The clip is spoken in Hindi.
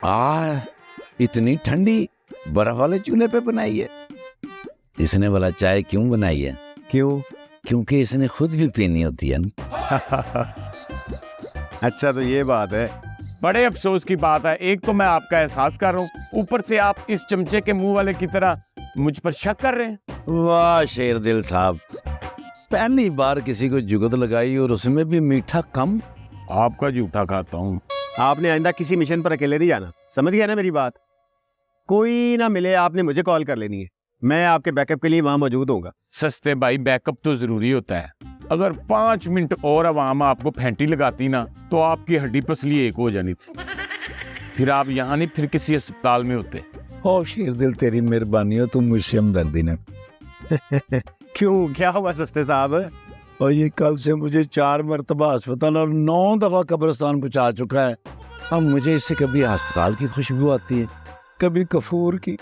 इतनी ठंडी बर्फ वाले चूल्हे पे बनाई है। इसने वाला चाय क्यों बनाई है? क्यों? क्योंकि इसने खुद भी पीनी होती है ना। अच्छा तो ये बात है। बड़े अफसोस की बात है, एक तो मैं आपका एहसास कर रहा हूँ, ऊपर से आप इस चमचे के मुंह वाले की तरह मुझ पर शक कर रहे हैं। वाह शेर दिल साहब, पहली बार किसी को जुगत लगाई और उसमें भी मीठा कम। आपका जूठा खाता हूँ। आपने आइंदा किसी मिशन पर अकेले नहीं जाना, समझ गया ना मेरी बात? कोई ना मिले आपने मुझे कॉल कर लेनी है, मैं आपके बैकअप के लिए वहां मौजूद होऊंगा। सस्ते भाई, बैकअप तो जरूरी होता है। अगर 5 मिनट और अवाम आपको फैंटी लगाती ना तो आपकी हड्डी पसली एक हो जानी थी, फिर आप यहाँ नहीं फिर किसी अस्पताल में होते। ओ शेर दिल, तेरी मेहरबानी हो, तुम मुझसे हमदर्दी ना। क्यों, क्या हुआ सस्ते साहब? और ये कल से मुझे 4 मरतबा अस्पताल और 9 दफा कब्रिस्तान पहुंचा चुका है। अब मुझे इससे कभी अस्पताल की खुशबू आती है, कभी कफूर की,